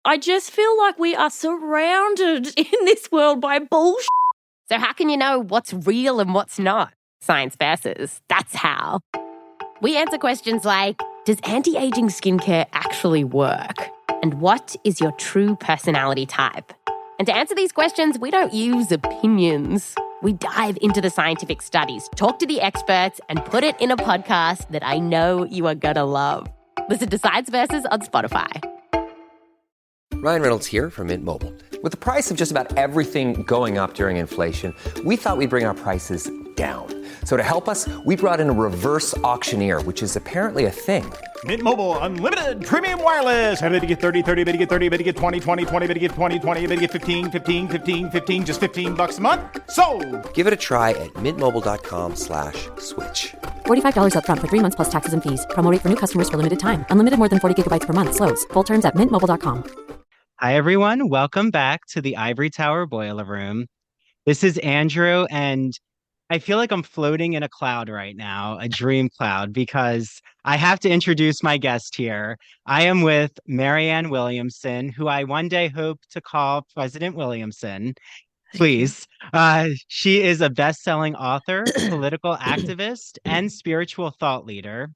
I just feel like we are surrounded in this world by bullshit. So how can you know what's real and what's not? Science versus. That's how. We answer questions like, does anti-aging skincare actually work? And what is your true personality type? And to answer these questions, we don't use opinions. We dive into the scientific studies, talk to the experts, and put it in a podcast that I know you are gonna love. Listen to Science Versus on Spotify. Ryan Reynolds here from Mint Mobile. With the price of just about everything going up during inflation, we thought we'd bring our prices down. So to help us, we brought in a reverse auctioneer, which is apparently a thing. Mint Mobile Unlimited Premium Wireless. How to get 30, 30, bit to get 30, bit to get 20, 20, 20, bit to get 20, 20, bit to get 15, 15, 15, 15, just $15 a month? Sold! Give it a try at mintmobile.com/switch. $45 up front for 3 months plus taxes and fees. Promo rate for new customers for limited time. Unlimited more than 40 gigabytes per month. Slows full terms at mintmobile.com. Hi, everyone. Welcome back to the Ivory Tower Boiler Room. This is Andrew, and I feel like I'm floating in a cloud right now, a dream cloud, because I have to introduce my guest here. I am with Marianne Williamson, who I one day hope to call President Williamson. Please. She is a best-selling author, political activist, and spiritual thought leader.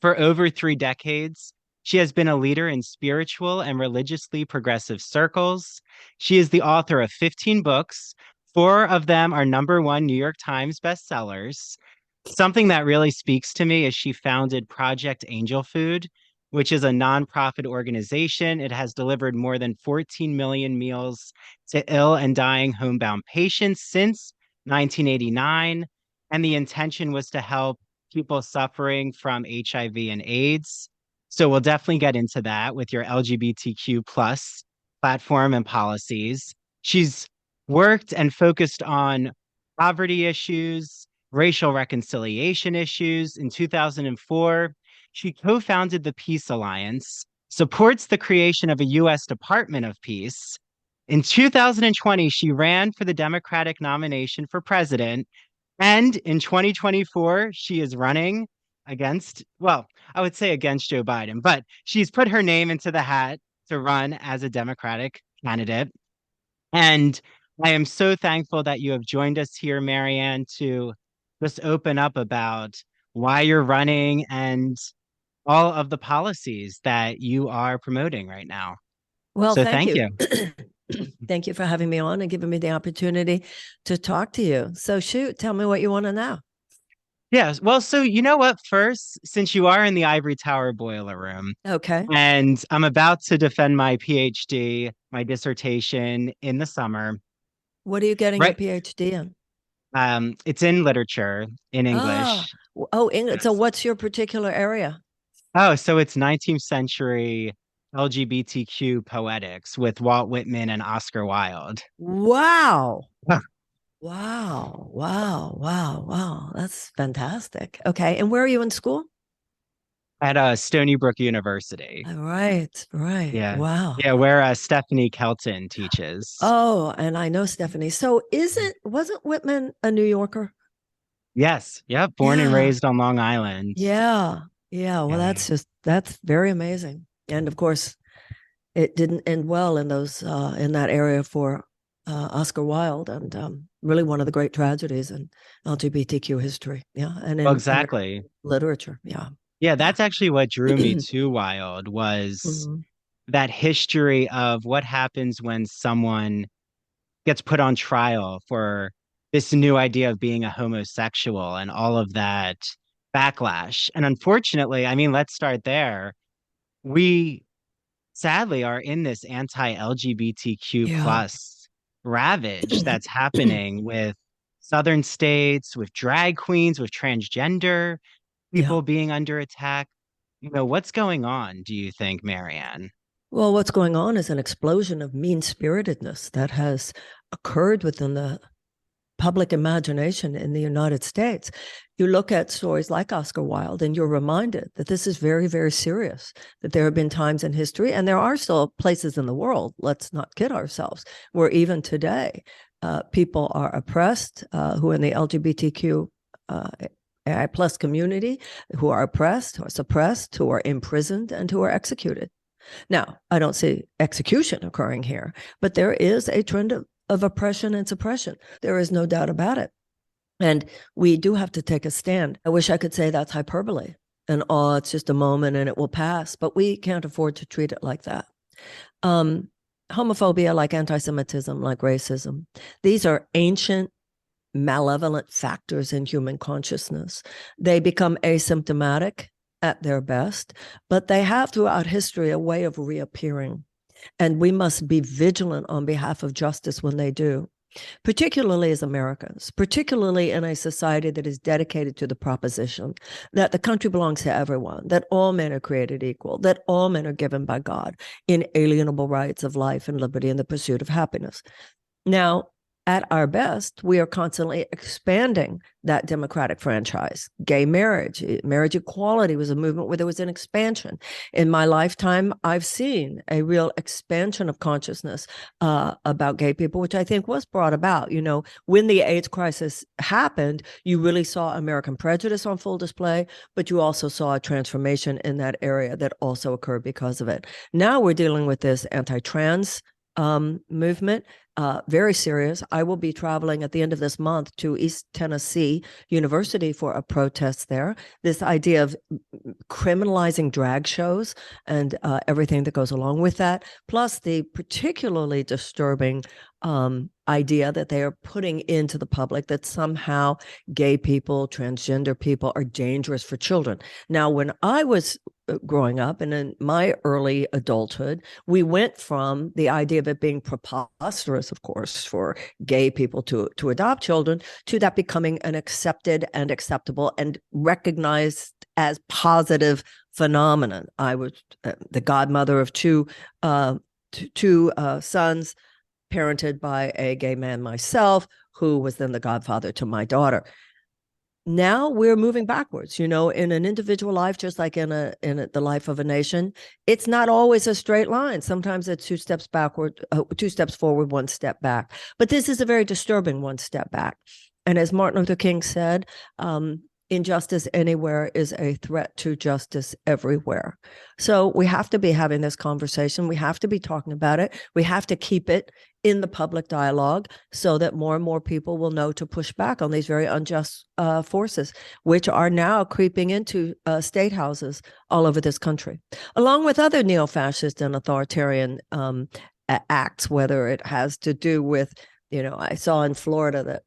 For over 3 decades, she has been a leader in spiritual and religiously progressive circles. She is the author of 15 books. 4 of them are #1 New York Times bestsellers. Something that really speaks to me is she founded Project Angel Food, which is a nonprofit organization. It has delivered more than 14 million meals to ill and dying homebound patients since 1989. And the intention was to help people suffering from HIV and AIDS. So we'll definitely get into that with your LGBTQ plus platform and policies. She's worked and focused on poverty issues, racial reconciliation issues. In 2004, she co-founded the Peace Alliance, supports the creation of a U.S. Department of Peace. In 2020, she ran for the Democratic nomination for president. And in 2024, she is running against, well, I would say against Joe Biden, but she's put her name into the hat to run as a Democratic candidate. And I am so thankful that you have joined us here, Marianne, to just open up about why you're running and all of the policies that you are promoting right now. Well, so thank you. Thank you for having me on and giving me the opportunity to talk to you. So shoot, tell me what you want to know. Yes. Well, so you know what? First, since you are in the Ivory Tower Boiler Room, okay, and I'm about to defend my PhD, my dissertation in the summer. What are you getting your PhD in? It's in literature, in English. English. So what's your particular area? Oh, so it's 19th century LGBTQ poetics with Walt Whitman and Oscar Wilde. Wow. Wow. That's fantastic. Okay. And where are you in school? At Stony Brook University. Right. Yeah. Wow. Yeah, where Stephanie Kelton teaches. Oh, and I know Stephanie. So wasn't Whitman a New Yorker? Yes. Yep. Born and raised on Long Island. Yeah. Well, that's very amazing. And of course, it didn't end well in that area for Oscar Wilde, and really one of the great tragedies in LGBTQ history. Yeah. And exactly. Literature. Yeah. Yeah, that's actually what drew me to Wilde was that history of what happens when someone gets put on trial for this new idea of being a homosexual and all of that backlash. And unfortunately, I mean, let's start there. We sadly are in this anti-LGBTQ plus ravage that's happening with Southern states, with drag queens, with transgender people being under attack. You know, what's going on, do you think, Marianne? Well, what's going on is an explosion of mean-spiritedness that has occurred within the public imagination in the United States. You look at stories like Oscar Wilde and you're reminded that this is very, very serious, that there have been times in history, and there are still places in the world, let's not kid ourselves, where even today people are oppressed, who are in the LGBTQ plus community, who are oppressed, who are suppressed, who are imprisoned, and who are executed. Now, I don't see execution occurring here, but there is a trend of oppression and suppression. There is no doubt about it. And we do have to take a stand. I wish I could say that's hyperbole and, oh, it's just a moment and it will pass, but we can't afford to treat it like that. Homophobia, like antisemitism, like racism, these are ancient, malevolent factors in human consciousness. They become asymptomatic at their best, but they have throughout history a way of reappearing. And we must be vigilant on behalf of justice when they do, particularly as Americans, particularly in a society that is dedicated to the proposition that the country belongs to everyone, that all men are created equal, that all men are given by God inalienable rights of life and liberty and the pursuit of happiness. Now, at our best, we are constantly expanding that democratic franchise. Gay marriage, marriage equality was a movement where there was an expansion. In my lifetime, I've seen a real expansion of consciousness about gay people, which I think was brought about. You know, when the AIDS crisis happened, you really saw American prejudice on full display, but you also saw a transformation in that area that also occurred because of it. Now we're dealing with this anti-trans movement, very serious. I will be traveling at the end of this month to East Tennessee University for a protest there. This idea of criminalizing drag shows and everything that goes along with that, plus the particularly disturbing idea that they are putting into the public that somehow gay people, transgender people are dangerous for children. Now, when I was growing up and in my early adulthood, we went from the idea of it being preposterous, of course, for gay people to adopt children, to that becoming an accepted and acceptable and recognized as positive phenomenon. I was the godmother of two sons, parented by a gay man myself, who was then the godfather to my daughter. Now we're moving backwards, you know, in an individual life, just like in the life of a nation. It's not always a straight line. Sometimes it's 2 steps backward, 2 steps forward, 1 step back. But this is a very disturbing 1 step back. And as Martin Luther King said, injustice anywhere is a threat to justice everywhere. So we have to be having this conversation. We have to be talking about it. We have to keep it in the public dialogue so that more and more people will know to push back on these very unjust forces, which are now creeping into state houses all over this country, along with other neo-fascist and authoritarian acts, whether it has to do with, you know, I saw in Florida that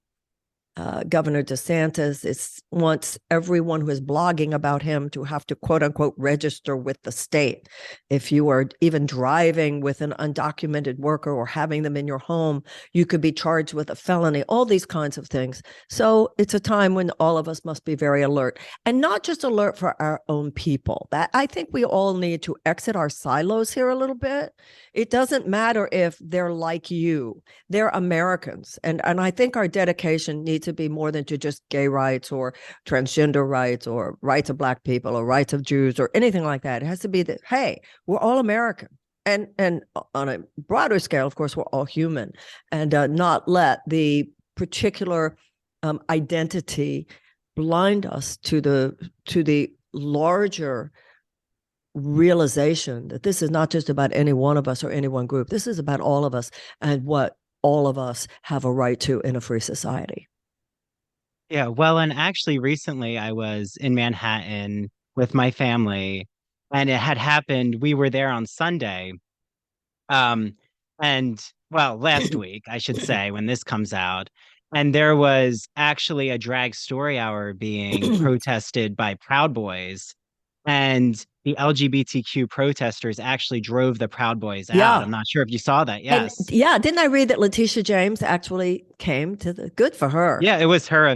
Governor DeSantis wants everyone who is blogging about him to have to, quote unquote, register with the state. If you are even driving with an undocumented worker or having them in your home, you could be charged with a felony, all these kinds of things. So it's a time when all of us must be very alert, and not just alert for our own people. That I think we all need to exit our silos here a little bit. It doesn't matter if they're like you, they're Americans. And I think our dedication needs to be more than to just gay rights or transgender rights or rights of Black people or rights of Jews or anything like that. It has to be that, hey, we're all American. And on a broader scale, of course, we're all human, and not let the particular identity blind us to the larger realization that this is not just about any one of us or any one group. This is about all of us and what all of us have a right to in a free society. Yeah, well, and actually recently I was in Manhattan with my family, and it had happened. We were there on Sunday. And well, last week, I should say, when this comes out. And there was actually a drag story hour being protested by Proud Boys. And the LGBTQ protesters actually drove the Proud Boys out. Yeah. I'm not sure if you saw that. Yes. And, yeah. Didn't I read that Letitia James actually came to the, good for her. Yeah, it was her.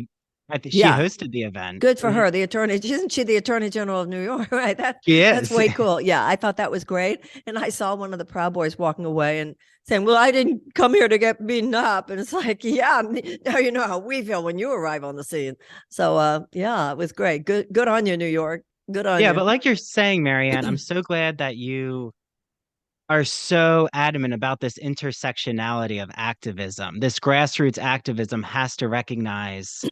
I think she hosted the event. Good for her. The attorney, isn't she the Attorney General of New York? Right. That's way cool. Yeah. I thought that was great. And I saw one of the Proud Boys walking away and saying, well, I didn't come here to get beaten up. And it's like, yeah, now you know how we feel when you arrive on the scene. So yeah, it was great. Good on you, New York. Good on you. Yeah, but like you're saying, Marianne, I'm so glad that you are so adamant about this intersectionality of activism. This grassroots activism has to recognize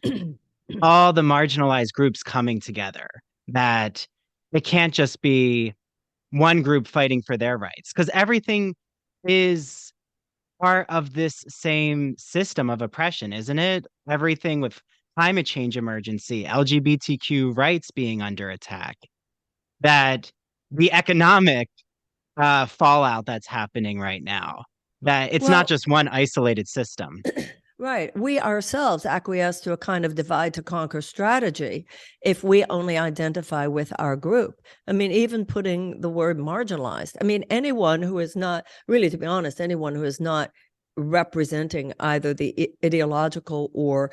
all the marginalized groups coming together, that it can't just be one group fighting for their rights, because everything is part of this same system of oppression, isn't it? Everything with climate change emergency, LGBTQ rights being under attack, that the economic fallout that's happening right now, that it's not Well, just one isolated system. right. We ourselves acquiesce to a kind of divide to conquer strategy if we only identify with our group. I mean, even putting the word marginalized. I mean, anyone who is not, really, to be honest, anyone who is not representing either the ideological or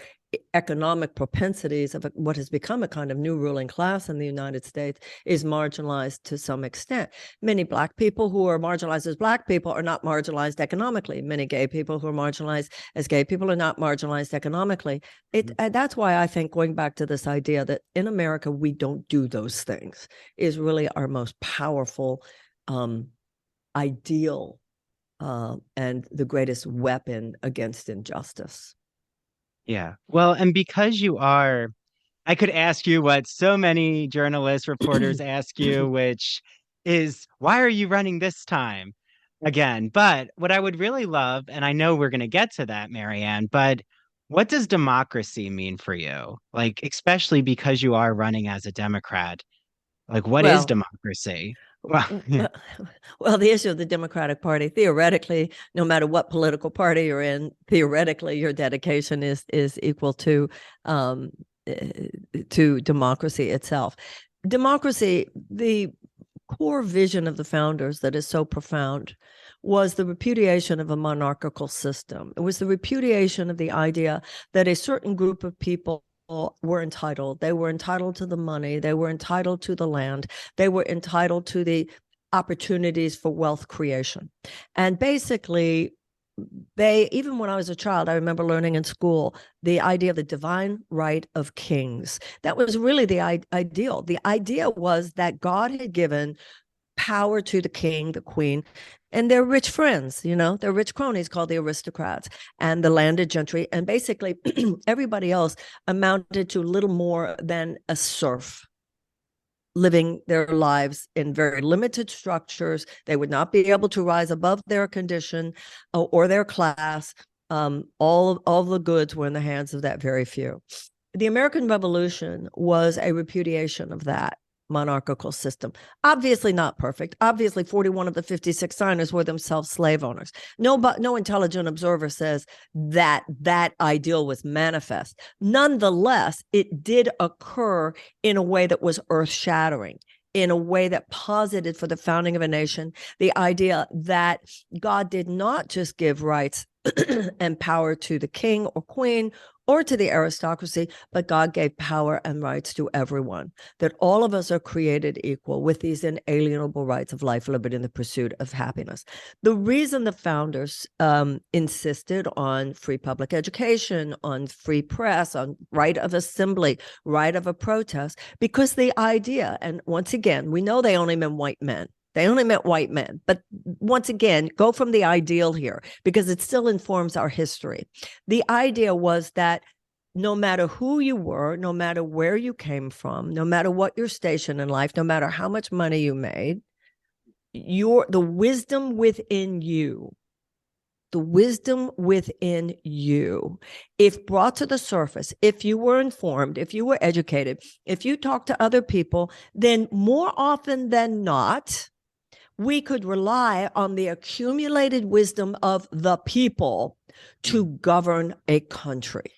economic propensities of what has become a kind of new ruling class in the United States is marginalized to some extent. Many Black people who are marginalized as Black people are not marginalized economically. Many gay people who are marginalized as gay people are not marginalized economically. That's why I think, going back to this idea that in America we don't do those things, is really our most powerful ideal and the greatest weapon against injustice. Yeah. Well, and because you are, I could ask you what so many journalists, reporters ask you, which is, why are you running this time again? But what I would really love, and I know we're going to get to that, Marianne, but what does democracy mean for you? Like, especially because you are running as a Democrat, like, what is Well, democracy? Well, yeah. Well, the issue of the Democratic Party, theoretically, no matter what political party you're in, theoretically, your dedication is equal to democracy itself. Democracy, the core vision of the founders that is so profound, was the repudiation of a monarchical system. It was the repudiation of the idea that a certain group of people were entitled. They were entitled to the money. They were entitled to the land. They were entitled to the opportunities for wealth creation. And basically, even when I was a child, I remember learning in school the idea of the divine right of kings. That was really the ideal. The idea was that God had given power to the king, the queen, and their rich friends, their rich cronies called the aristocrats, and the landed gentry. And basically, everybody else amounted to little more than a serf, living their lives in very limited structures. They would not be able to rise above their condition or their class. All the goods were in the hands of that very few. The American Revolution was a repudiation of that monarchical system. Obviously not perfect. Obviously, 41 of the 56 signers were themselves slave owners. No intelligent observer says that ideal was manifest. Nonetheless, it did occur in a way that was earth-shattering, in a way that posited for the founding of a nation the idea that God did not just give rights and power to the king or queen or to the aristocracy, but God gave power and rights to everyone, that all of us are created equal with these inalienable rights of life, liberty, and the pursuit of happiness. The reason the founders insisted on free public education, on free press, on right of assembly, right of a protest, because the idea, and once again, we know they only meant white men. They only meant white men. But once again, go from the ideal here, because it still informs our history. The idea was that no matter who you were, no matter where you came from, no matter what your station in life, no matter how much money you made, the wisdom within you, if brought to the surface, if you were informed, if you were educated, if you talked to other people, then more often than not, we could rely on the accumulated wisdom of the people to govern a country.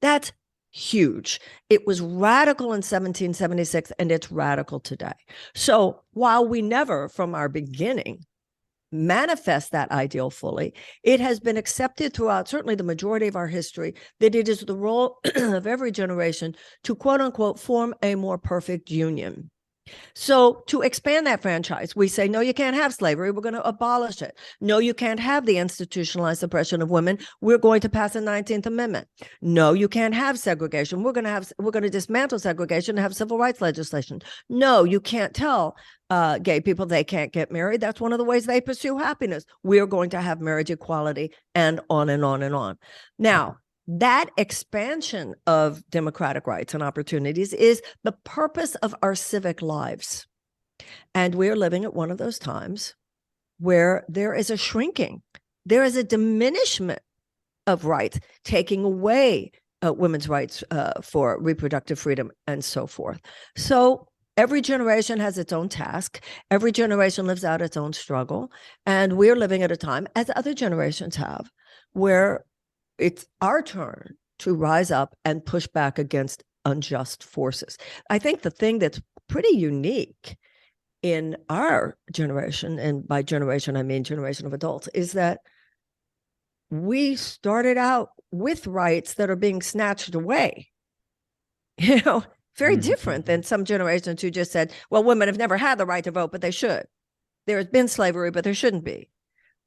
That's huge. It was radical in 1776, and it's radical today. So while we never, from our beginning, manifest that ideal fully, it has been accepted throughout certainly the majority of our history that it is the role of every generation to, quote unquote, form a more perfect union. So to expand that franchise, we say, no, you can't have slavery. We're going to abolish it. No, you can't have the institutionalized oppression of women. We're going to pass a 19th Amendment. No, you can't have segregation. We're going to dismantle segregation and have civil rights legislation. No, you can't tell gay people they can't get married. That's one of the ways they pursue happiness. We're going to have marriage equality, and on and on and on. Now, that expansion of democratic rights and opportunities is the purpose of our civic lives. And we're living at one of those times where there is a shrinking, there is a diminishment of rights, taking away women's rights for reproductive freedom and so forth. So every generation has its own task. Every generation lives out its own struggle. And we're living at a time, as other generations have, where it's our turn to rise up and push back against unjust forces. I think the thing that's pretty unique in our generation, and by generation, I mean generation of adults, is that we started out with rights that are being snatched away. Very different than some generations who just said, well, women have never had the right to vote, but they should. There has been slavery, but there shouldn't be.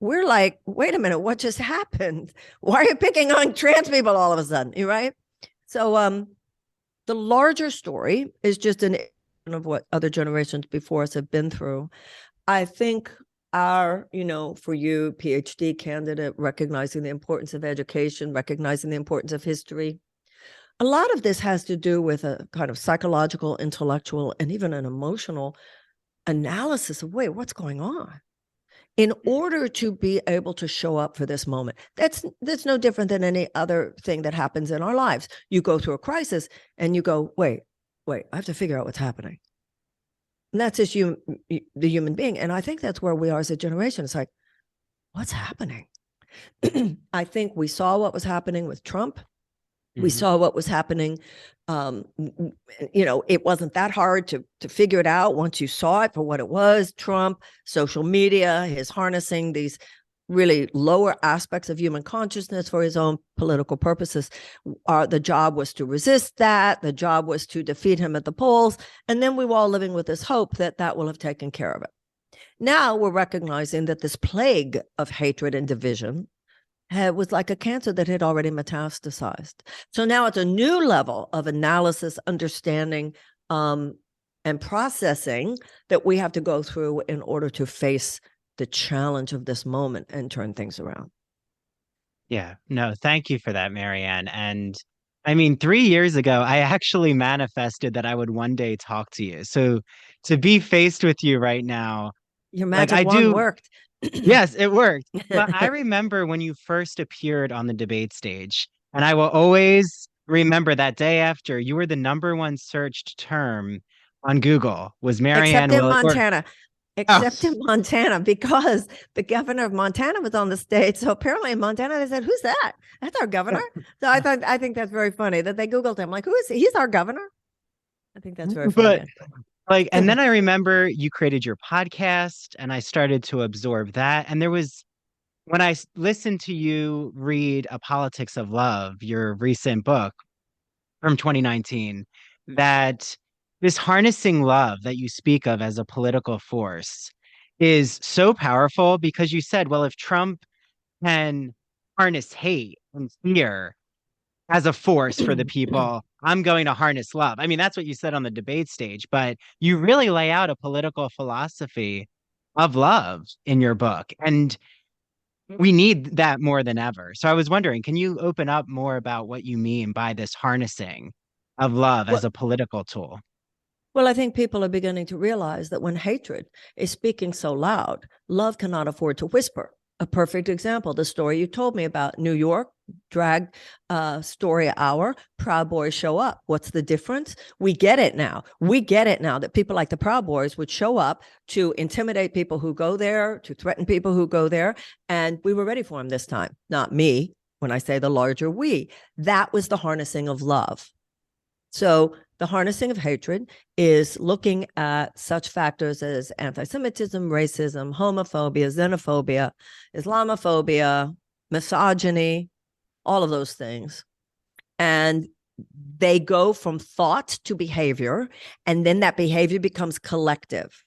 We're like, wait a minute, what just happened? Why are you picking on trans people all of a sudden? You're right. So the larger story is just an of what other generations before us have been through. I think our, for you, PhD candidate, recognizing the importance of education, recognizing the importance of history. A lot of this has to do with a kind of psychological, intellectual, and even an emotional analysis of, wait, what's going on? In order to be able to show up for this moment. That's no different than any other thing that happens in our lives. You go through a crisis and you go, wait, I have to figure out what's happening. And that's just the human being. And I think that's where we are as a generation. It's like, what's happening? I think we saw what was happening with Trump. We saw what was happening. It wasn't that hard to figure it out once you saw it for what it was. Trump, social media, his harnessing these really lower aspects of human consciousness for his own political purposes. The job was to resist that. The job was to defeat him at the polls. And then we were all living with this hope that that will have taken care of it. Now we're recognizing that this plague of hatred and division was like a cancer that had already metastasized. So now it's a new level of analysis, understanding, and processing that we have to go through in order to face the challenge of this moment and turn things around. Yeah, no, thank you for that, Marianne. And I mean, 3 years ago, I actually manifested that I would one day talk to you. So to be faced with you right now, your magic wand worked. Yes, it worked. But I remember when you first appeared on the debate stage, and I will always remember that day after, you were the #1 searched term on Google was Marianne Williamson. Except in Montana, because the governor of Montana was on the stage. So apparently in Montana, they said, who's that? That's our governor. So I think that's very funny that they Googled him. Like, who is he? He's our governor. I think that's very funny. But and then I remember you created your podcast and I started to absorb that. And when I listened to you read A Politics of Love, your recent book from 2019, that this harnessing love that you speak of as a political force is so powerful because you said, well, if Trump can harness hate and fear as a force for the people, I'm going to harness love. I mean, that's what you said on the debate stage, but you really lay out a political philosophy of love in your book. And we need that more than ever. So I was wondering, can you open up more about what you mean by this harnessing of love as a political tool? Well, I think people are beginning to realize that when hatred is speaking so loud, love cannot afford to whisper. A perfect example, the story you told me about New York, drag story hour, Proud Boys show up. What's the difference? We get it now. We get it now that people like the Proud Boys would show up to intimidate people who go there, to threaten people who go there. And we were ready for them this time. Not me, when I say the larger we. That was the harnessing of love. So the harnessing of hatred is looking at such factors as antisemitism, racism, homophobia, xenophobia, Islamophobia, misogyny, all of those things. And they go from thought to behavior, and then that behavior becomes collective,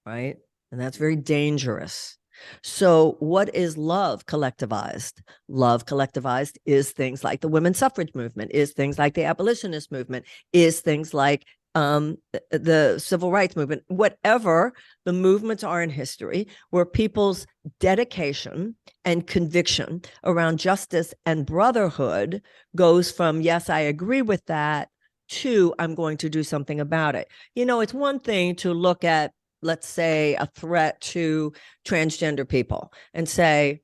right? And that's very dangerous. So what is love collectivized? Love collectivized is things like the women's suffrage movement, is things like the abolitionist movement, is things like the civil rights movement, whatever the movements are in history, where people's dedication and conviction around justice and brotherhood goes from, yes, I agree with that, Two, I'm going to do something about it. You know, it's one thing to look at, let's say, a threat to transgender people and say,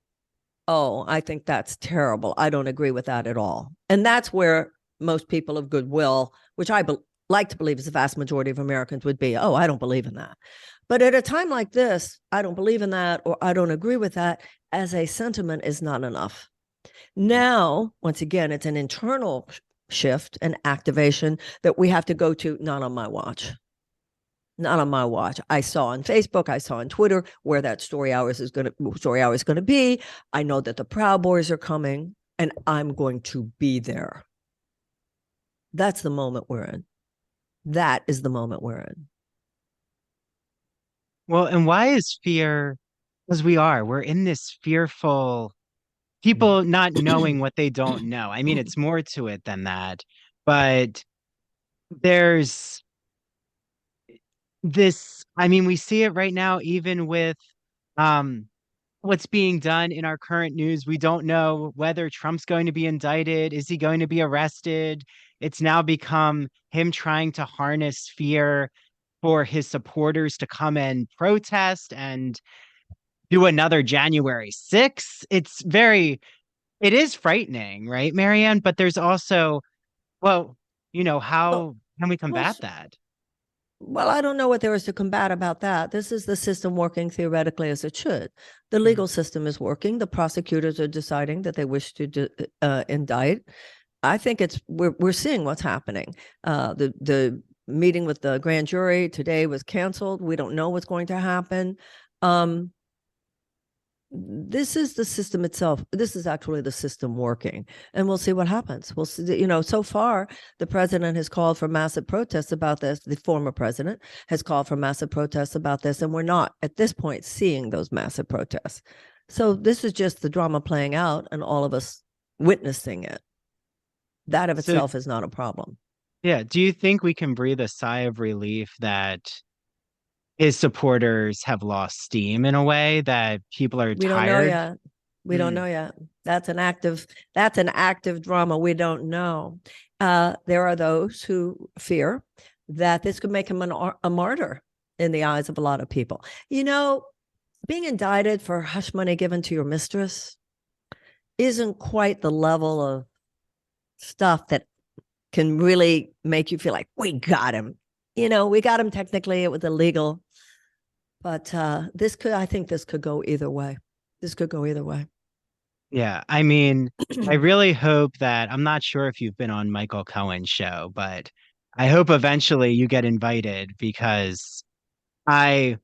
oh, I think that's terrible. I don't agree with that at all. And that's where most people of goodwill, which I like to believe is the vast majority of Americans, would be, oh, I don't believe in that. But at a time like this, I don't believe in that, or I don't agree with that, as a sentiment is not enough. Now, once again, it's an internal shift and activation that we have to go to, not on my watch. Not on my watch. I saw on Facebook, I saw on Twitter where that story hour is going to be. I know that the Proud Boys are coming, and I'm going to be there. That's the moment we're in. That is the moment we're in. Well, and why is fear? Because we're in this fearful, people not knowing what they don't know. I mean, it's more to it than that, but there's this, I mean, we see it right now, even with what's being done in our current news. We don't know whether Trump's going to be indicted. Is he going to be arrested? It's now become him trying to harness fear for his supporters to come and protest and do another January 6th. It is frightening, right, Marianne? But there's also, well, how can we combat that? Well, I don't know what there is to combat about that. This is the system working theoretically as it should. The legal system is working. The prosecutors are deciding that they wish to indict. I think we're seeing what's happening. The meeting with the grand jury today was canceled. We don't know what's going to happen. This is the system itself. This is actually the system working, and we'll see what happens. We'll see. So far, the president has called for massive protests about this. The former president has called for massive protests about this, and we're not at this point seeing those massive protests. So this is just the drama playing out, and all of us witnessing it. That of itself is not a problem. Yeah. Do you think we can breathe a sigh of relief that his supporters have lost steam in a way, that people are tired? We don't know yet. We don't know yet. That's an active drama. We don't know. There are those who fear that this could make him a martyr in the eyes of a lot of people. Being indicted for hush money given to your mistress isn't quite the level of stuff that can really make you feel like we got him. We got him technically. It was illegal. But I think this could go either way. This could go either way. Yeah. I mean, I really hope that, I'm not sure if you've been on Michael Cohen's show, but I hope eventually you get invited, because I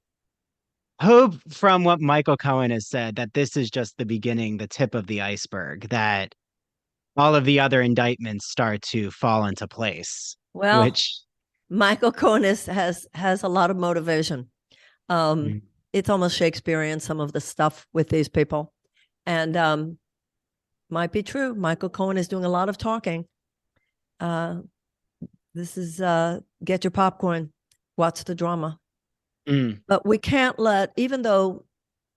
hope, from what Michael Cohen has said, that this is just the beginning, the tip of the iceberg, that all of the other indictments start to fall into place. Well, Michael Cohen has a lot of motivation. It's almost Shakespearean, some of the stuff with these people, and might be true. Michael Cohen is doing a lot of talking. This is get your popcorn, watch the drama. But we can't even though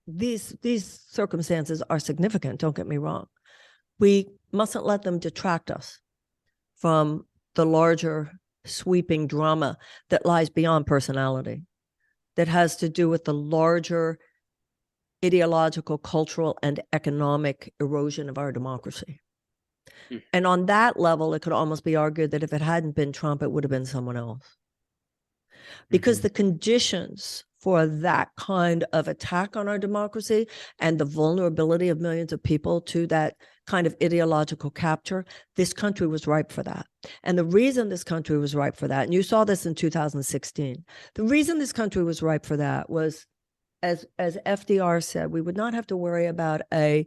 these circumstances are significant, don't get me wrong, we mustn't let them detract us from the larger sweeping drama that lies beyond personality, that has to do with the larger ideological, cultural, and economic erosion of our democracy. And on that level, it could almost be argued that if it hadn't been Trump, it would have been someone else. Because the conditions for that kind of attack on our democracy and the vulnerability of millions of people to that kind of ideological capture, this country was ripe for that. And the reason this country was ripe for that, and you saw this in 2016, the reason this country was ripe for that was, as FDR said, we would not have to worry about a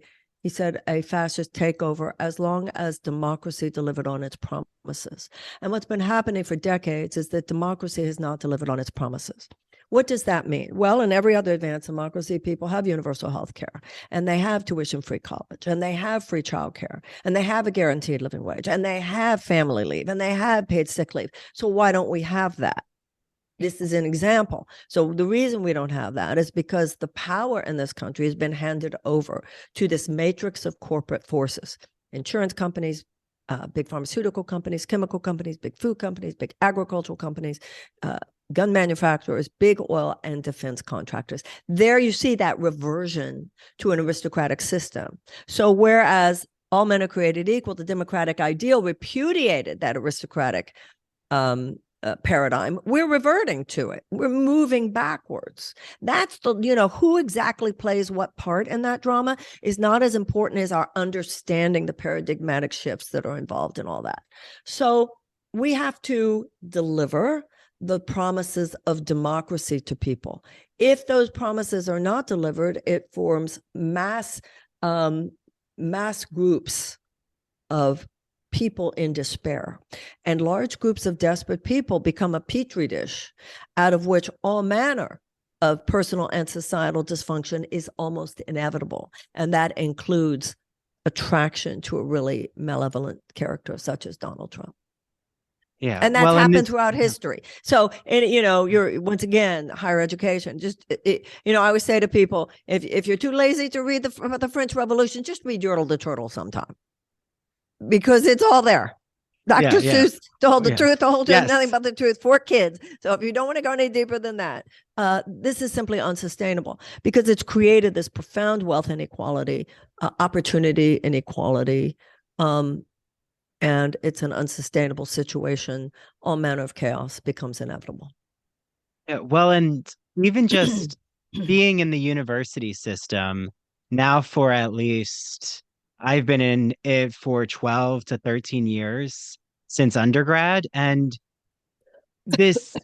fascist takeover as long as democracy delivered on its promises. And what's been happening for decades is that democracy has not delivered on its promises. What does that mean? Well, in every other advanced democracy, people have universal health care, and they have tuition-free college, and they have free childcare, and they have a guaranteed living wage, and they have family leave, and they have paid sick leave. So why don't we have that? This is an example. So the reason we don't have that is because the power in this country has been handed over to this matrix of corporate forces, insurance companies, big pharmaceutical companies, chemical companies, big food companies, big agricultural companies, gun manufacturers, big oil and defense contractors. There you see that reversion to an aristocratic system. So whereas all men are created equal, the democratic ideal repudiated that aristocratic paradigm, we're reverting to it. We're moving backwards. That's who exactly plays what part in that drama is not as important as our understanding the paradigmatic shifts that are involved in all that. So we have to deliver the promises of democracy to people. If those promises are not delivered, it forms mass groups of people in despair. And large groups of desperate people become a petri dish out of which all manner of personal and societal dysfunction is almost inevitable. And that includes attraction to a really malevolent character such as Donald Trump. Yeah. And that's happened throughout history. So, you're once again, higher education. Just, I always say to people, if you're too lazy to read the French Revolution, just read Yertle the Turtle sometime. Because it's all there. Dr. Seuss told the truth, the whole truth, nothing but the truth for kids. So if you don't want to go any deeper than that, this is simply unsustainable because it's created this profound wealth inequality, opportunity inequality, and it's an unsustainable situation. All manner of chaos becomes inevitable. Yeah, well, and even just being in the university system now for at least, I've been in it for 12 to 13 years since undergrad. And this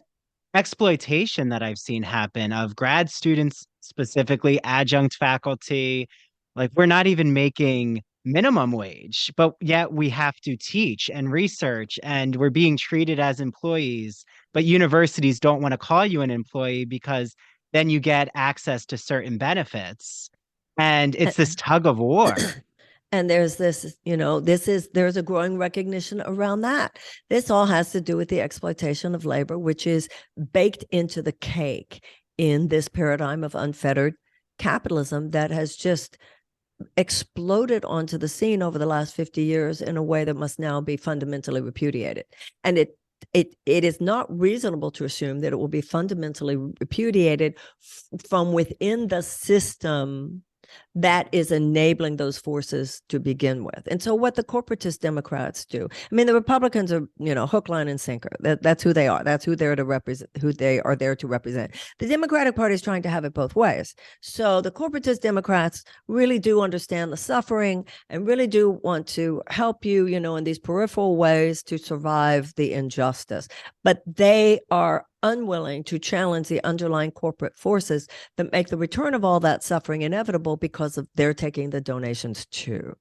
exploitation that I've seen happen of grad students, specifically adjunct faculty, like we're not even making minimum wage, but yet we have to teach and research and we're being treated as employees, but universities don't want to call you an employee because then you get access to certain benefits. And it's this tug of war. And there's this, there's a growing recognition around that. This all has to do with the exploitation of labor, which is baked into the cake in this paradigm of unfettered capitalism that has just exploded onto the scene over the last 50 years in a way that must now be fundamentally repudiated. And it is not reasonable to assume that it will be fundamentally repudiated from within the system that is enabling those forces to begin with. And so what the corporatist Democrats do, the Republicans are, hook, line, and sinker. That's who they are. That's who they're to represent, who they are there to represent. The Democratic Party is trying to have it both ways. So the corporatist Democrats really do understand the suffering and really do want to help you, in these peripheral ways to survive the injustice. But they are unwilling to challenge the underlying corporate forces that make the return of all that suffering inevitable because of they're taking the donations too.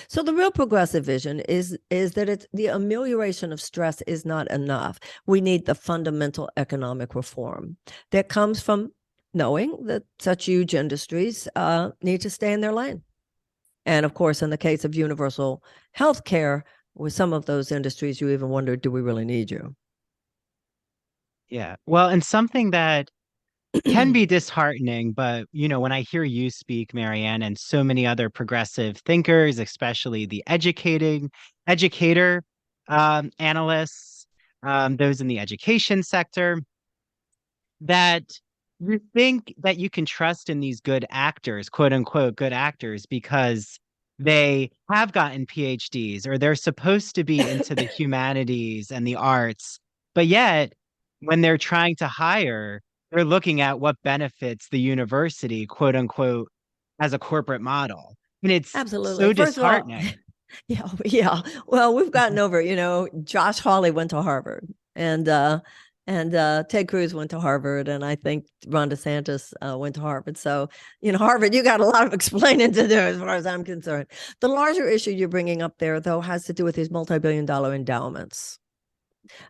So the real progressive vision is that the amelioration of stress is not enough. We need the fundamental economic reform that comes from knowing that such huge industries need to stay in their lane. And of course, in the case of universal health care, with some of those industries, you even wonder, do we really need you? Yeah. Well, and something that can be disheartening, but when I hear you speak, Marianne, and so many other progressive thinkers, especially the educator analysts, those in the education sector, that you think that you can trust in these good actors, quote unquote, good actors, because they have gotten PhDs or they're supposed to be into the humanities and the arts, but yet when they're trying to hire, they're looking at what benefits the university, quote unquote, as a corporate model. And it's absolutely so disheartening. Yeah. Well, we've gotten over, Josh Hawley went to Harvard and Ted Cruz went to Harvard. And I think Ron DeSantis went to Harvard. So, Harvard, you got a lot of explaining to do as far as I'm concerned. The larger issue you're bringing up there, though, has to do with these multi-billion-dollar endowments.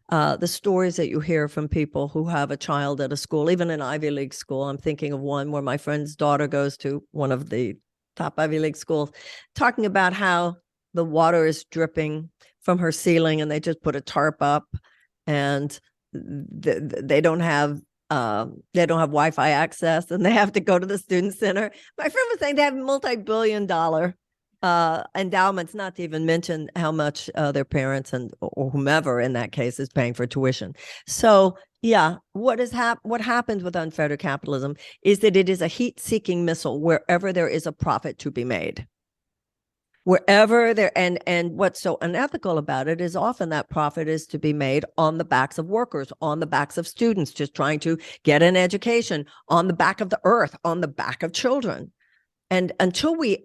The stories that you hear from people who have a child at a school, even an Ivy League school. I'm thinking of one where my friend's daughter goes to one of the top Ivy League schools, talking about how the water is dripping from her ceiling and they just put a tarp up and they don't have Wi-Fi access and they have to go to the student center. My friend was saying they have multi-billion-dollar endowments, not to even mention how much their parents or whomever in that case is paying for tuition. So yeah, what happens with unfettered capitalism is that it is a heat-seeking missile wherever there is a profit to be made. Wherever there, and what's so unethical about it is often that profit is to be made on the backs of workers, on the backs of students just trying to get an education, on the back of the earth, on the back of children. And until we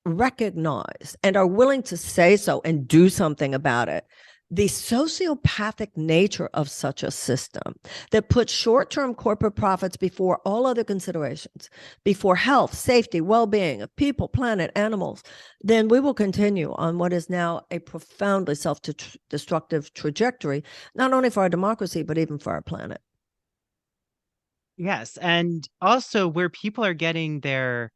recognize and are willing to say so and do something about it, the sociopathic nature of such a system that puts short-term corporate profits before all other considerations, before health, safety, well-being of people, planet, animals, then we will continue on what is now a profoundly self-destructive trajectory, not only for our democracy, but even for our planet. Yes, and also where people are getting their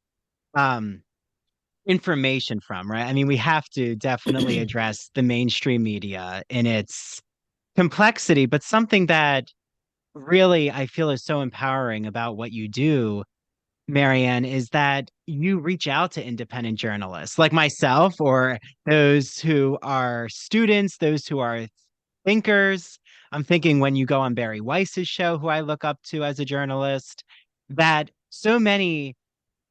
information from, right? I mean, we have to definitely address the mainstream media in its complexity, but something that really I feel is so empowering about what you do, Marianne, is that you reach out to independent journalists like myself or those who are students, those who are thinkers. I'm thinking when you go on Barry Weiss's show, who I look up to as a journalist, that so many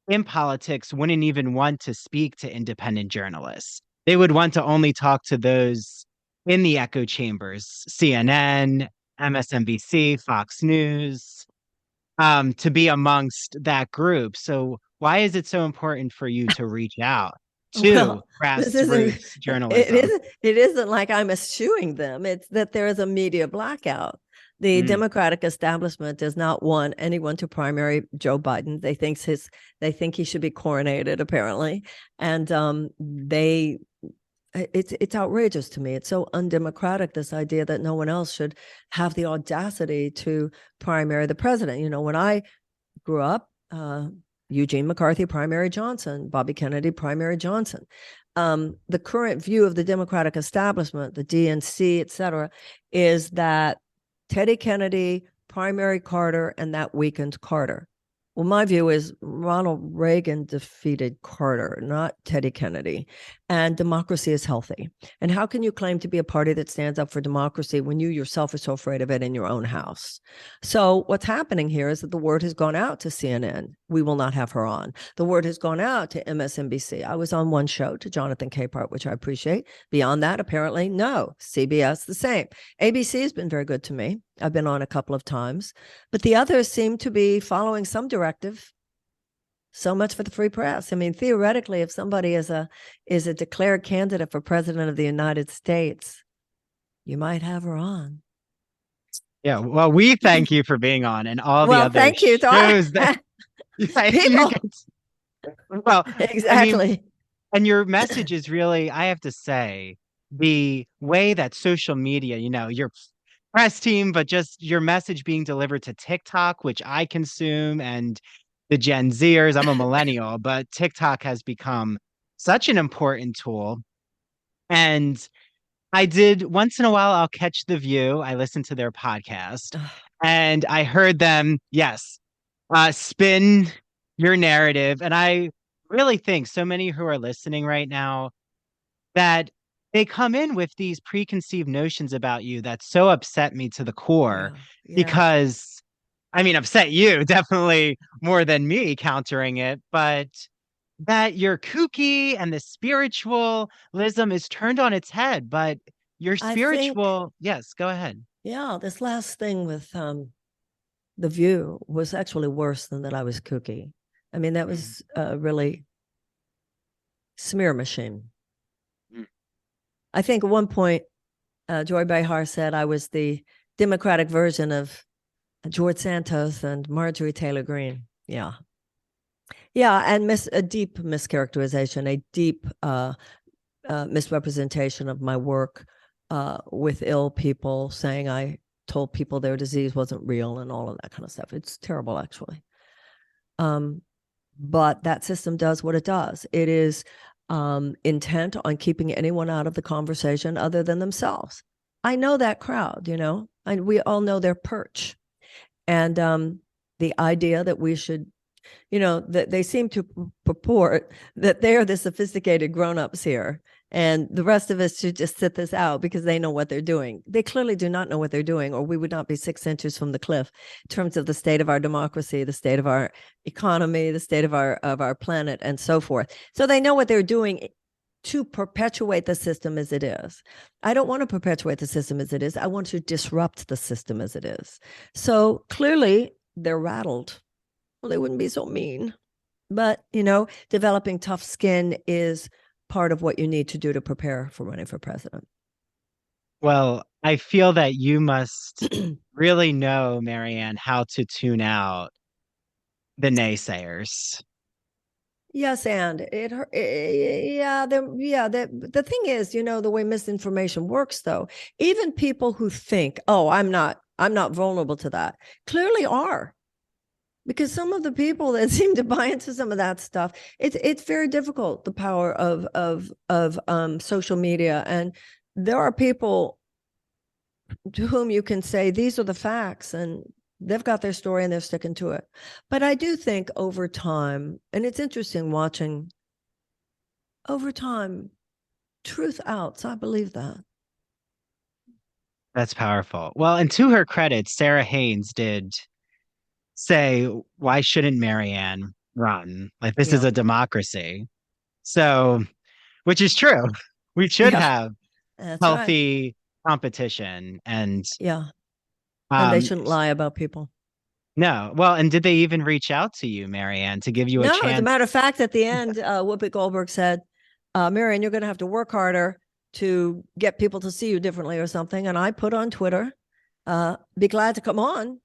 in politics wouldn't even want to speak to independent journalists. They would want to only talk to those in the echo chambers, CNN, MSNBC, Fox News, to be amongst that group. So why is it so important for you to reach out to grassroots journalism? It isn't like I'm eschewing them. It's that there is a media blackout. The Democratic establishment does not want anyone to primary Joe Biden. They think he should be coronated, apparently, and it's outrageous to me. It's so undemocratic, this idea that no one else should have the audacity to primary the president. You know, when I grew up, Eugene McCarthy primary Johnson, Bobby Kennedy primary Johnson. The current view of the Democratic establishment, the DNC, et cetera, is that Teddy Kennedy primary Carter, and that weakened Carter. Well, my view is Ronald Reagan defeated Carter, not Teddy Kennedy, and democracy is healthy. And how can you claim to be a party that stands up for democracy when you yourself are so afraid of it in your own house? So what's happening here is that the word has gone out to CNN. We will not have her on. The word has gone out to MSNBC. I was on one show to Jonathan Capehart, which I appreciate. Beyond that, apparently, no. CBS, the same. ABC has been very good to me. I've been on a couple of times, but the others seem to be following some directive. So much for the free press. I mean, theoretically, if somebody is a declared candidate for president of the United States, you might have her on. Yeah, well, we thank you for being on, and all the other thank you. shows that well, exactly. I mean, and your message is really, I have to say, the way that social media, you know, your press team, but just your message being delivered to TikTok, which I consume, and the Gen Zers. I'm a millennial, but TikTok has become such an important tool. And I did once in a while, I'll catch The View. I listen to their podcast and I heard them, spin your narrative. And I really think so many who are listening right now that they come in with these preconceived notions about you that so upset me to the core because, I mean, upset you definitely more than me countering it, but that you're kooky and the spiritualism is turned on its head, but your spiritual, yes, go ahead. Yeah, this last thing with The View was actually worse than that I was kooky. I mean, that was really smear machine. I think at one point, Joy Behar said I was the Democratic version of George Santos and Marjorie Taylor Greene. Yeah. Yeah, and a deep mischaracterization, a deep misrepresentation of my work with ill people, saying I told people their disease wasn't real and all of that kind of stuff. It's terrible, actually. But that system does what it does. It is intent on keeping anyone out of the conversation other than themselves. I know that crowd, you know, and we all know their perch. And the idea that we should that they seem to purport that they're the sophisticated grown-ups here, and the rest of us should just sit this out because they know what they're doing. They clearly do not know what they're doing, or we would not be 6 inches from the cliff in terms of the state of our democracy, the state of our economy, the state of our planet, and so forth. So they know what they're doing to perpetuate the system as it is. I don't want to perpetuate the system as it is. I want to disrupt the system as it is. So clearly they're rattled. Well, they wouldn't be so mean. But, developing tough skin is part of what you need to do to prepare for running for president. Well, I feel that you must really know, Marianne, how to tune out the naysayers. Yes, and the thing is, the way misinformation works, though, even people who think, oh, I'm not vulnerable to that, clearly are. Because some of the people that seem to buy into some of that stuff, it's very difficult, the power of social media. And there are people to whom you can say, these are the facts, and they've got their story and they're sticking to it. But I do think over time, and it's interesting watching, over time, truth outs. I believe that. That's powerful. Well, and to her credit, Sarah Haynes did say, why shouldn't Marianne run? Like, this is a democracy. So, which is true. We should have healthy competition, and and they shouldn't lie about people. No. Well, and did they even reach out to you, Marianne, to give you a chance? No, as a matter of fact, at the end, Whoopi Goldberg said, Marianne, you're going to have to work harder to get people to see you differently or something. And I put on Twitter, be glad to come on,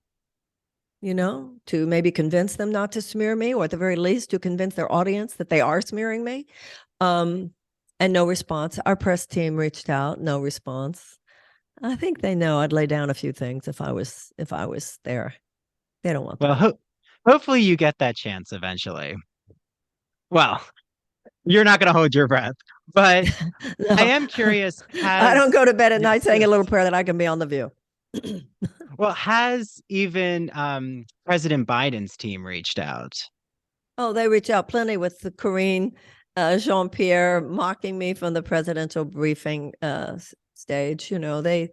to maybe convince them not to smear me, or at the very least to convince their audience that they are smearing me. And no response. Our press team reached out, no response. I think they know I'd lay down a few things if I was there. They don't want that. Well, hopefully you get that chance eventually. Well, you're not going to hold your breath, but no. I am curious. I don't go to bed at night saying a little prayer that I can be on The View. Well, has even President Biden's team reached out? Oh, they reach out plenty with the Karine Jean-Pierre mocking me from the presidential briefing stage. That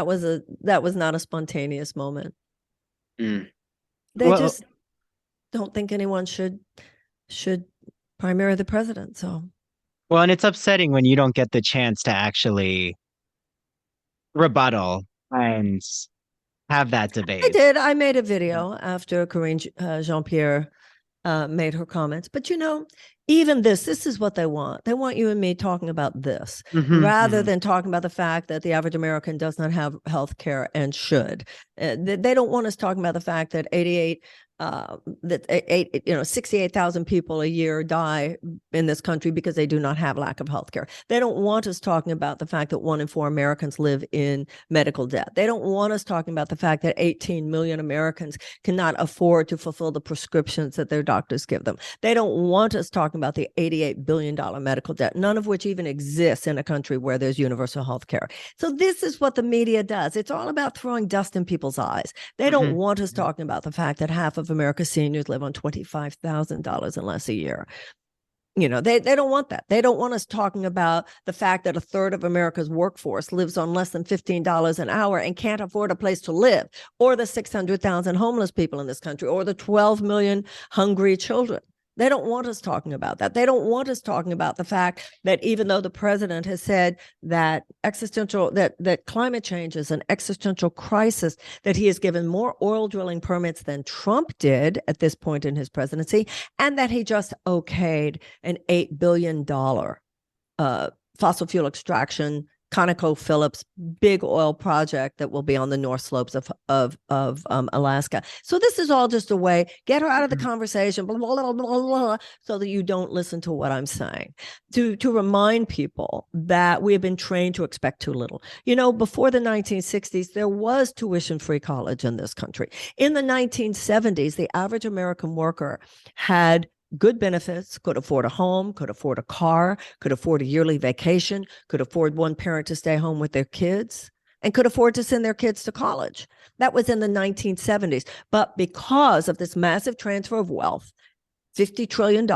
was not a spontaneous moment. They just don't think anyone should primary the president. So, well, and it's upsetting when you don't get the chance to actually rebuttal and have that debate. I did. I made a video after Karine Jean-Pierre made her comments. But even this is what they want. They want you and me talking about this rather than talking about the fact that the average American does not have health care and should. They don't want us talking about the fact that 68,000 people a year die in this country because they do not have lack of health care. They don't want us talking about the fact that 1 in 4 Americans live in medical debt. They don't want us talking about the fact that 18 million Americans cannot afford to fulfill the prescriptions that their doctors give them. They don't want us talking about the $88 billion medical debt, none of which even exists in a country where there's universal health care. So this is what the media does. It's all about throwing dust in people's eyes. They don't want us talking about the fact that half of America's seniors live on $25,000 and less a year. They don't want that. They don't want us talking about the fact that a third of America's workforce lives on less than $15 an hour and can't afford a place to live, or the 600,000 homeless people in this country, or the 12 million hungry children. They don't want us talking about that. They don't want us talking about the fact that even though the president has said that that climate change is an existential crisis, that he has given more oil drilling permits than Trump did at this point in his presidency, and that he just okayed an $8 billion fossil fuel extraction ConocoPhillips big oil project that will be on the north slopes of Alaska. So this is all just a way, get her out of the conversation, blah, blah, blah, blah, blah, so that you don't listen to what I'm saying, to remind people that we have been trained to expect too little. Before the 1960s, there was tuition-free college in this country. In the 1970s, the average American worker had good benefits, could afford a home, could afford a car, could afford a yearly vacation, could afford one parent to stay home with their kids. and could afford to send their kids to college. That was in the 1970s. But because of this massive transfer of wealth, $50 trillion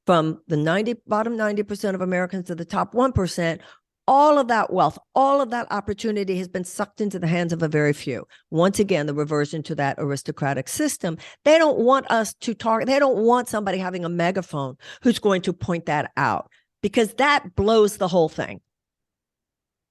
from the bottom 90% of Americans to the top 1%, all of that wealth, all of that opportunity has been sucked into the hands of a very few. Once again, the reversion to that aristocratic system. They don't want us to talk. They don't want somebody having a megaphone who's going to point that out, because that blows the whole thing.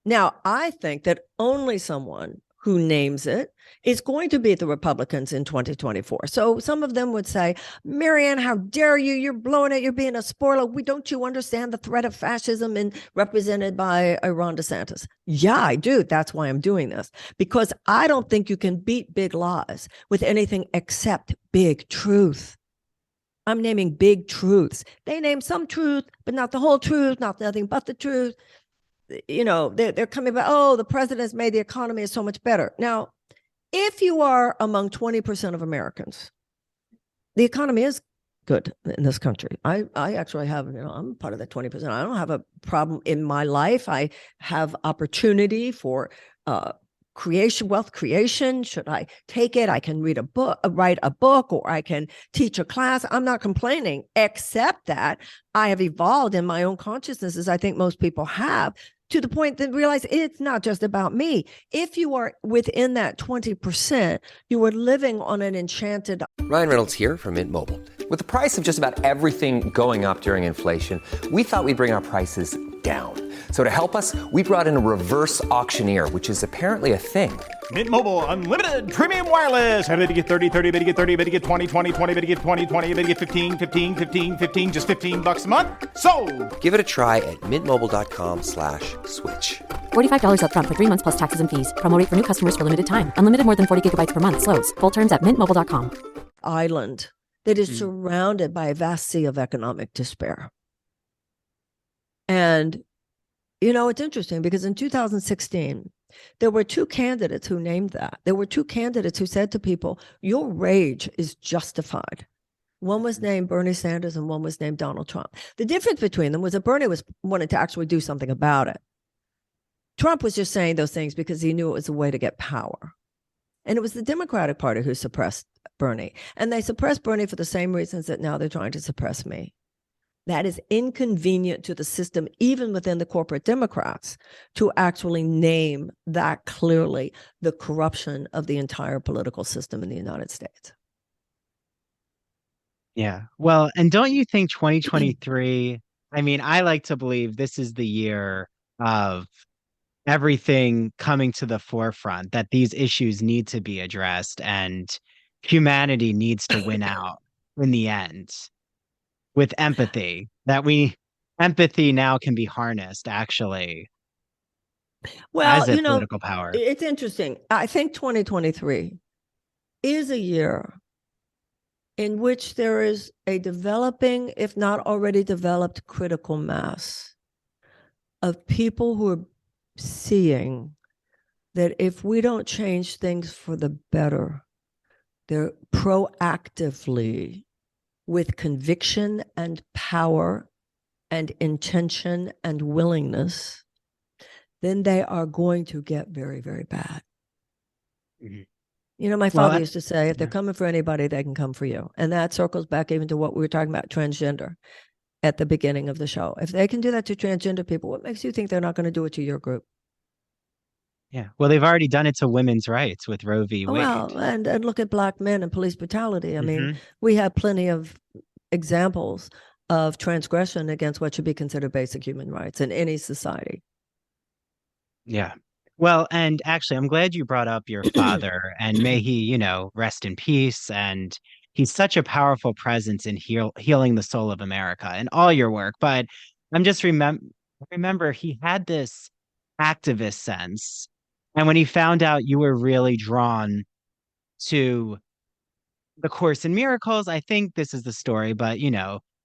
Now, I think that only someone who names it is going to beat the Republicans in 2024. So some of them would say, Marianne, how dare you? You're blowing it. You're being a spoiler. Don't you understand the threat of fascism represented by Ron DeSantis? Yeah, I do. That's why I'm doing this, because I don't think you can beat big lies with anything except big truth. I'm naming big truths. They name some truth, but not the whole truth, not nothing but the truth. You know, they're coming back, oh, the president's made the economy so much better. Now, if you are among 20% of Americans, the economy is good in this country. I actually have, I'm part of that 20%. I don't have a problem in my life. I have opportunity for wealth creation. Should I take it? I can write a book, or I can teach a class. I'm not complaining, except that I have evolved in my own consciousness, as I think most people have, to the point that realize it's not just about me. If you are within that 20%, you are living on an enchanted. Ryan Reynolds here from Mint Mobile. With the price of just about everything going up during inflation, we thought we'd bring our prices down. So to help us, we brought in a reverse auctioneer, which is apparently a thing. Mint Mobile Unlimited Premium Wireless. How to get 30, 30, bit to get 30, bit to get 20, 20, 20, bit to get 20, 20, bit to get 15, 15, 15, 15, just $15 a month? Sold! Give it a try at mintmobile.com/switch. $45 up front for 3 months plus taxes and fees. Promo rate for new customers for limited time. Unlimited more than 40 gigabytes per month. Slows full terms at mintmobile.com. Island that is surrounded by a vast sea of economic despair. And, it's interesting because in 2016, there were two candidates who named that. There were two candidates who said to people, your rage is justified. One was named Bernie Sanders and one was named Donald Trump. The difference between them was that Bernie wanted to actually do something about it. Trump was just saying those things because he knew it was a way to get power. And it was the Democratic Party who suppressed Bernie. And they suppressed Bernie for the same reasons that now they're trying to suppress me. That is inconvenient to the system, even within the corporate Democrats, to actually name that clearly the corruption of the entire political system in the United States. Yeah. Well, and don't you think 2023, I like to believe this is the year of everything coming to the forefront, that these issues need to be addressed and humanity needs to win out in the end with empathy, empathy now can be harnessed actually as a political power. It's interesting. I think 2023 is a year in which there is a developing, if not already developed, critical mass of people who are seeing that if we don't change things for the better, they're proactively, with conviction and power and intention and willingness, then they are going to get very, very bad. Mm-hmm. My father used to say, if they're coming for anybody, they can come for you. And that circles back even to what we were talking about, transgender, at the beginning of the show. If they can do that to transgender people, what makes you think they're not going to do it to your group? Yeah. Well, they've already done it to women's rights with Roe v. Wade. Well, and look at Black men and police brutality. I mean, we have plenty of examples of transgression against what should be considered basic human rights in any society. Yeah. Well, and actually, I'm glad you brought up your father, and may he, rest in peace. And he's such a powerful presence in healing the soul of America and all your work. But I'm just remember he had this activist sense. And when he found out you were really drawn to the Course in Miracles, I think this is the story, but,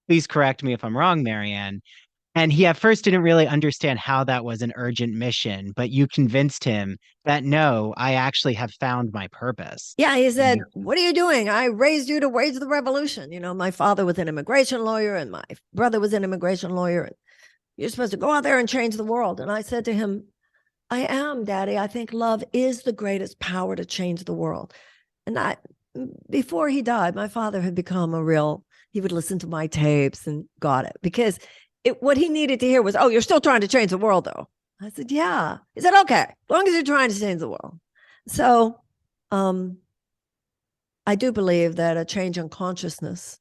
please correct me if I'm wrong, Marianne. And he at first didn't really understand how that was an urgent mission, but you convinced him that, no, I actually have found my purpose. Yeah, he said, what are you doing? I raised you to wage the revolution. My father was an immigration lawyer and my brother was an immigration lawyer. And you're supposed to go out there and change the world. And I said to him, I am, Daddy. I think love is the greatest power to change the world. And before he died, my father had become he would listen to my tapes and got it because what he needed to hear was, oh, you're still trying to change the world, though. I said, yeah. He said, okay, as long as you're trying to change the world. So I do believe that a change in consciousness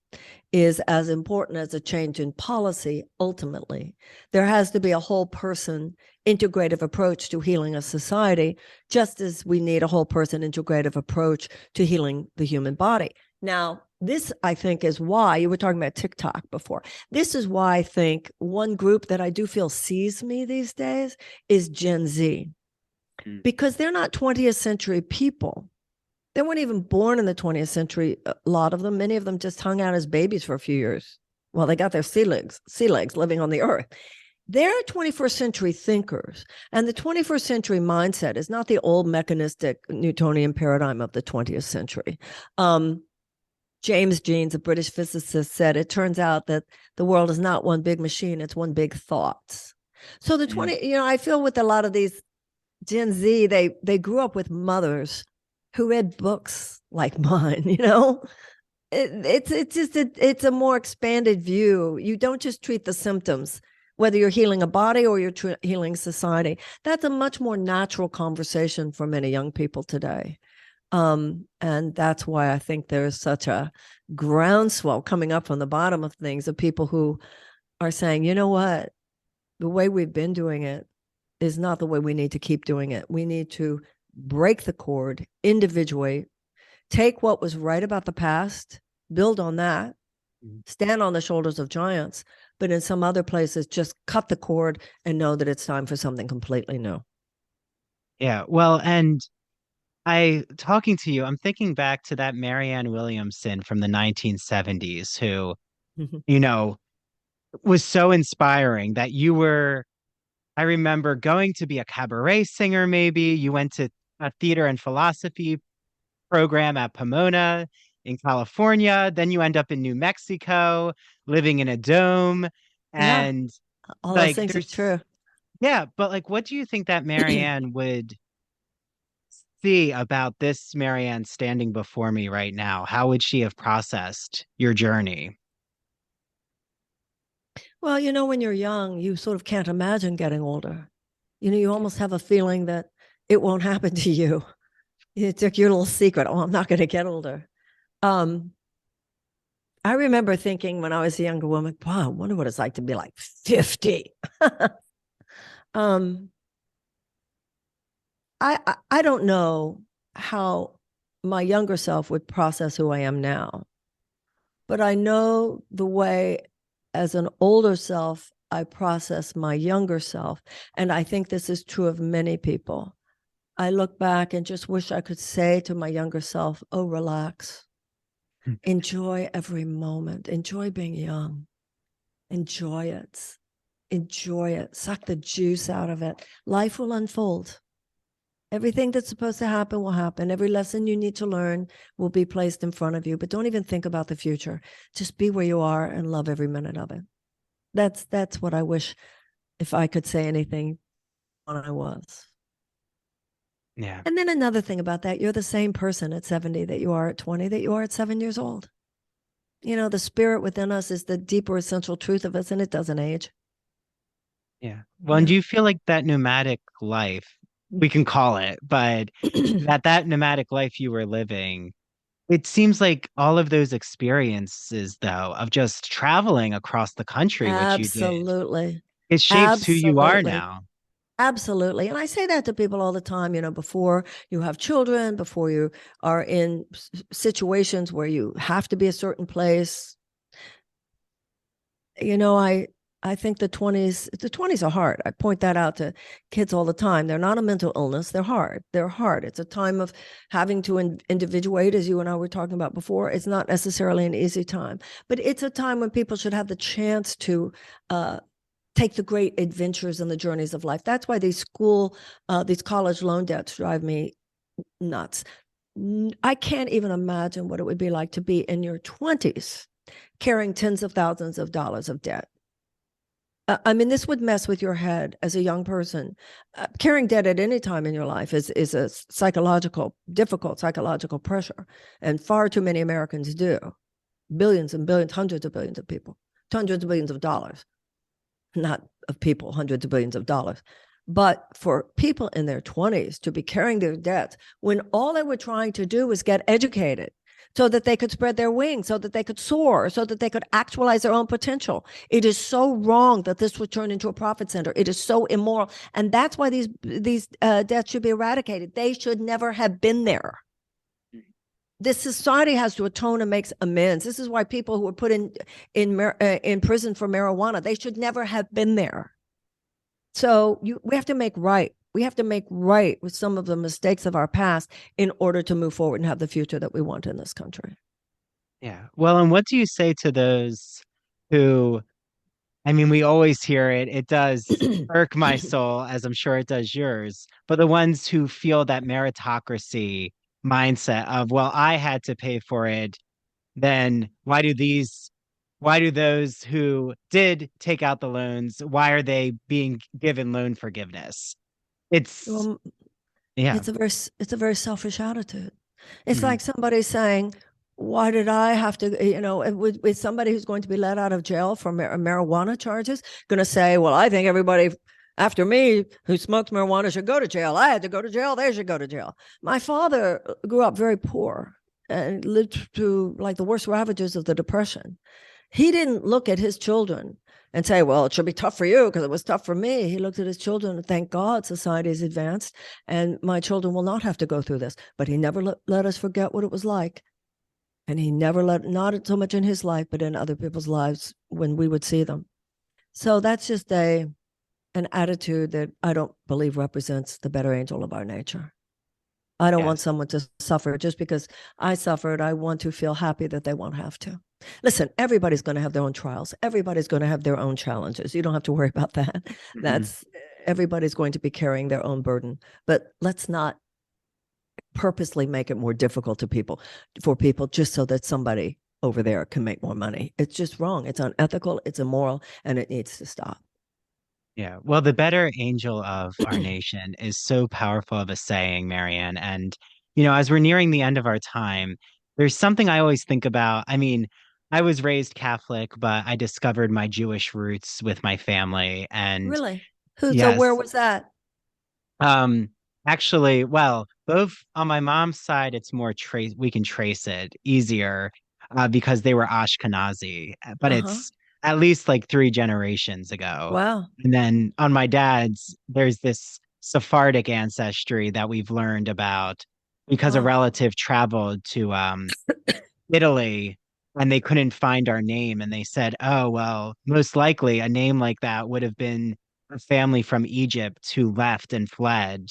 is as important as a change in policy. Ultimately, there has to be a whole person integrative approach to healing a society, just as we need a whole person integrative approach to healing the human body. Now, this, I think, is why you were talking about TikTok before. This is why I think one group that I do feel sees me these days is Gen Z, because they're not 20th century people. They weren't even born in the 20th century, a lot of them. Many of them just hung out as babies for a few years while they got their sea legs living on the earth. They're 21st century thinkers. And the 21st century mindset is not the old mechanistic Newtonian paradigm of the 20th century. James Jeans, a British physicist, said it turns out that the world is not one big machine, it's one big thought. So I feel with a lot of these Gen Z, they grew up with mothers who read books like mine, It's a more expanded view. You don't just treat the symptoms, whether you're healing a body or you're healing society. That's a much more natural conversation for many young people today. And that's why I think there's such a groundswell coming up from the bottom of things of people who are saying, you know what, the way we've been doing it is not the way we need to keep doing it. We need to break the cord, individuate, take what was right about the past, build on that, stand on the shoulders of giants, but in some other places, just cut the cord and know that it's time for something completely new. Yeah, well, and talking to you, I'm thinking back to that Marianne Williamson from the 1970s who, was so inspiring that I remember going to be a cabaret singer, maybe. You went to a theater and philosophy program at Pomona in California. Then you end up in New Mexico, living in a dome. And all those things are true. Yeah, but what do you think that Marianne would see about this Marianne standing before me right now? How would she have processed your journey? Well, when you're young, you sort of can't imagine getting older. You almost have a feeling that it won't happen to you. It's like your little secret. Oh, I'm not going to get older. I remember thinking when I was a younger woman, wow, I wonder what it's like to be like 50. I don't know how my younger self would process who I am now, but I know the way as an older self, I process my younger self. And I think this is true of many people. I look back and just wish I could say to my younger self, oh, relax. Enjoy every moment. Enjoy being young. Enjoy it. Enjoy it. Suck the juice out of it. Life will unfold. Everything that's supposed to happen will happen. Every lesson you need to learn will be placed in front of you. But don't even think about the future. Just be where you are and love every minute of it. That's what I wish, if I could say anything, when I was. Yeah. And then another thing about that, you're the same person at 70 that you are at 20, that you are at 7 years old. The spirit within us is the deeper essential truth of us, and it doesn't age. Yeah. Well, and do you feel like that nomadic life, we can call it, but that nomadic life you were living, it seems like all of those experiences, though, of just traveling across the country, which you did, Absolutely. it shapes who you are now. Absolutely. And I say that to people all the time, before you have children, before you are in situations where you have to be a certain place. I think the 20s are hard. I point that out to kids all the time. They're not a mental illness. They're hard. They're hard. It's a time of having to individuate, as you and I were talking about before. It's not necessarily an easy time, but it's a time when people should have the chance to take the great adventures and the journeys of life. That's why these college loan debts drive me nuts. I can't even imagine what it would be like to be in your 20s carrying tens of thousands of dollars of debt. I mean, this would mess with your head as a young person. Carrying debt at any time in your life is a difficult psychological pressure. And far too many Americans do. Billions and billions, hundreds of billions of people, hundreds of billions of dollars, not of people, hundreds of billions of dollars. But for people in their 20s to be carrying their debts when all they were trying to do was get educated, so that they could spread their wings, so that they could soar, so that they could actualize their own potential. It is so wrong that this would turn into a profit center. It is so immoral. And that's why these debts should be eradicated. They should never have been there. This society has to atone and make amends. This is why people who were put in prison for marijuana, they should never have been there. So we have to make right. We have to make right with some of the mistakes of our past in order to move forward and have the future that we want in this country. Yeah. Well, and what do you say to those who, I mean, we always hear it. It does irk my soul, as I'm sure it does yours. But the ones who feel that meritocracy mindset of, well, I had to pay for it, then why do those who did take out the loans, why are they being given loan forgiveness? It's It's a very selfish attitude. It's like somebody saying, why did I have to, with somebody who's going to be let out of jail for marijuana charges, going to say, well, I think everybody after me who smokes marijuana should go to jail. I had to go to jail. They should go to jail. My father grew up very poor and lived through like the worst ravages of the Depression. He didn't look at his children and say, well, it should be tough for you because it was tough for me. He looked at his children and thank God society has advanced and my children will not have to go through this. But he never let us forget what it was like. And he never not so much in his life, but in other people's lives when we would see them. So that's just an attitude that I don't believe represents the better angel of our nature. I don't want someone to suffer just because I suffered. I want to feel happy that they won't have to. Listen, everybody's going to have their own trials. Everybody's going to have their own challenges. You don't have to worry about that. Everybody's going to be carrying their own burden. But let's not purposely make it more difficult for people just so that somebody over there can make more money. It's just wrong. It's unethical. It's immoral, and it needs to stop. Yeah. Well, the better angel of our nation is so powerful of a saying, Marianne. And, as we're nearing the end of our time, there's something I always think about. I mean, I was raised Catholic, but I discovered my Jewish roots with my family. And really? Yes. So where was that? Actually, well, both on my mom's side, it's more we can trace it easier because they were Ashkenazi, but it's at least like 3 generations ago. Wow. And then on my dad's, there's this Sephardic ancestry that we've learned about because a relative traveled to Italy and they couldn't find our name. And they said, oh, well, most likely a name like that would have been a family from Egypt who left and fled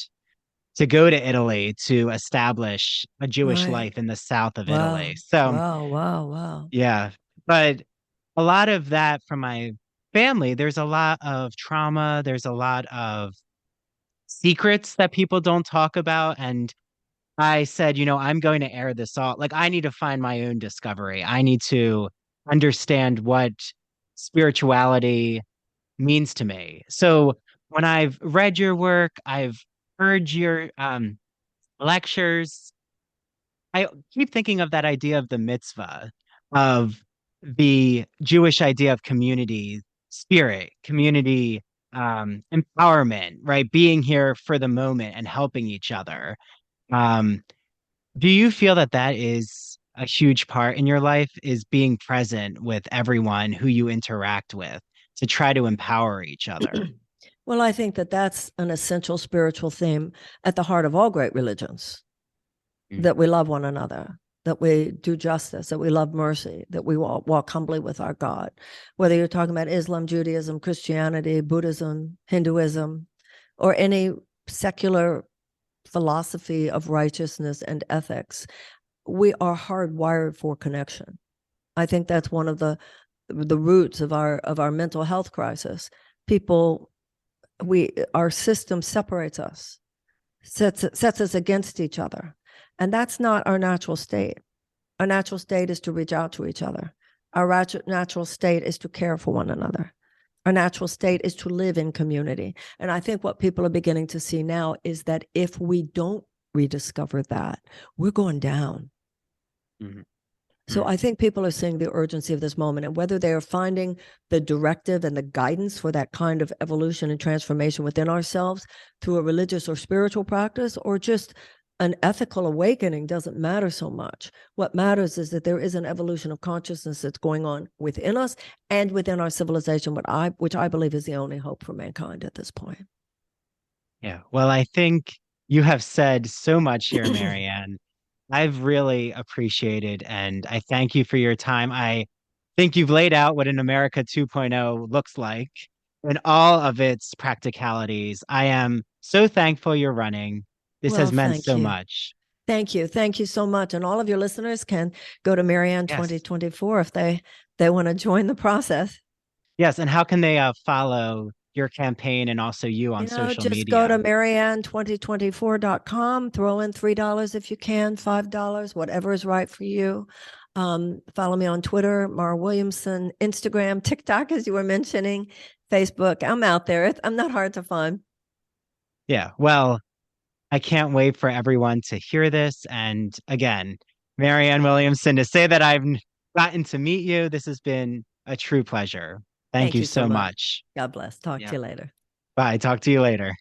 to go to Italy to establish a Jewish life in the south of Italy. So, wow. Yeah. But a lot of that from my family, there's a lot of trauma. There's a lot of secrets that people don't talk about. And I said, I'm going to air this all. Like, I need to find my own discovery. I need to understand what spirituality means to me. So when I've read your work, I've heard your lectures, I keep thinking of that idea of the mitzvah, of the Jewish idea of community spirit, community empowerment, right? Being here for the moment and helping each other. Do you feel that is a huge part in your life, is being present with everyone who you interact with to try to empower each other? Well, I think that's an essential spiritual theme at the heart of all great religions, that we love one another, that we do justice, that we love mercy, that we walk humbly with our God. Whether you're talking about Islam, Judaism, Christianity, Buddhism, Hinduism, or any secular philosophy of righteousness and ethics, we are hardwired for connection. I think that's one of the roots of our mental health crisis. Our system separates us, sets us against each other. And that's not our natural state. Our natural state is to reach out to each other. Our natural state is to care for one another. Our natural state is to live in community. And I think what people are beginning to see now is that if we don't rediscover that, we're going down. Mm-hmm. So I think people are seeing the urgency of this moment, and whether they are finding the directive and the guidance for that kind of evolution and transformation within ourselves through a religious or spiritual practice, or just an ethical awakening, doesn't matter so much. What matters is that there is an evolution of consciousness that's going on within us and within our civilization, which I believe is the only hope for mankind at this point. Yeah. Well, I think you have said so much here, Marianne. I've really appreciated, and I thank you for your time. I think you've laid out what an America 2.0 looks like in all of its practicalities. I am so thankful you're running. This has meant so much. Thank you. Thank you so much. And all of your listeners can go to Marianne 2024 if they want to join the process. Yes. And how can they follow your campaign and also you on social media? Just go to Marianne2024.com, throw in $3 if you can, $5, whatever is right for you. Follow me on Twitter, Mara Williamson, Instagram, TikTok, as you were mentioning, Facebook. I'm out there. I'm not hard to find. Yeah. Well, I can't wait for everyone to hear this. And again, Marianne Williamson, to say that I've gotten to meet you, this has been a true pleasure. Thank you so much. God bless. Talk to you later. Bye. Talk to you later.